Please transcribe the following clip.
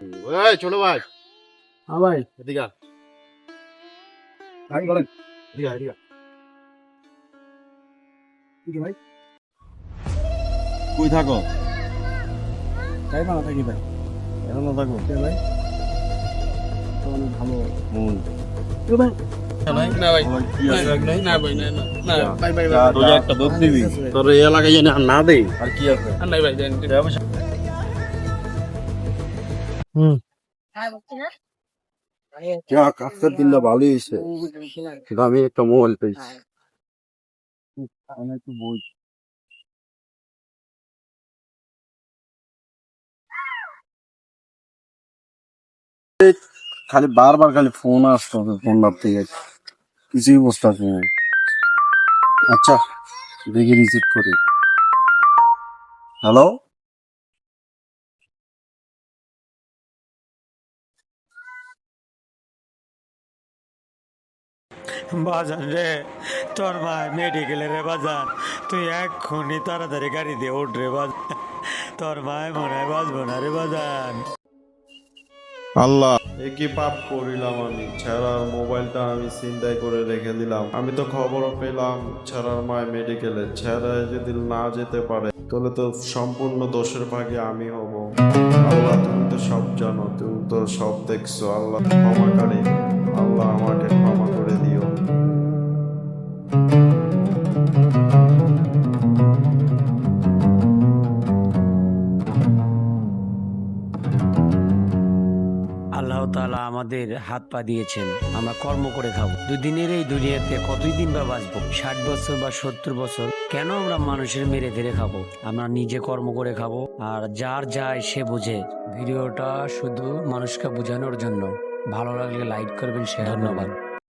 এই ছোট ভাই, হ্যাঁ ভাই, এদিকে আয়, ভাই বলেন। এদিকে আয়, এদিকে আয়। কি ভাই? কই থাকো? তাই না থাকি ভাই। এখন না থাকো? কে ভাই? তো অনেক ভালো। হুম। কে ভাই? না ভাই, আমার কি আছে? না ভাই, না ভাই, ভাই, তোর যে একটা দোষ দিবি, তোর এই এলাকায় যেন আর না দেই। আর কি আছে? নাই ভাই, দেন। যাক, আজকের দিনটা ভালোই হয়েছে। কিন্তু আমি একটা মোবাইল পেয়েছি। আমি একটু বই। খালি বারবার খালি ফোন আসতো, ফোন ভাবতে গেছে কিছুই বুঝতে পারছি না। আচ্ছা, দেখি রিসিভ করি। হ্যালো, বাজান রে, তোর মা মেডিকেলে রে বাজান, তুই এক্ষুনি তাড়াতাড়ি গাড়ি দিয়ে উঠ রে বাজান, তোর মায় মনে হয় বাঁচবো না রে বাজান। আল্লাহ, এ কি পাপ করিলাম আমি? ছেড়ার মোবাইলটা আমি ছিনতাই করে রেখে দিলাম। আমি তো খবর পেলাম ছেড়ার মায় মেডিকেলে। ছেড়ায় যদি না যেতে পারে তাহলে তো সম্পূর্ণ দোষের ভাগে আমি হব। আল্লাহ, তুমি তো সব জানো, তুমি তো সব দেখছো। আল্লাহ ক্ষমাকারী, আল্লাহ আমাকে ক্ষমা করে দিও। আল্লাহ তাআলা আমাদের হাত পা দিয়েছেন, আমরা কর্ম করে খাবো। দুদিনের এই দুনিয়াতে কতই দিন বা বাঁচবো? 60 বছর বা 70 বছর? কেন আমরা মানুষের মেরে ধরে খাবো? আমরা নিজে কর্ম করে খাবো। আর যার যায় সে বুঝে। ভিডিওটা শুধু মানুষকে বোঝানোর জন্য। ভালো লাগলে লাইক করবেন, শেয়ার। ধন্যবাদ।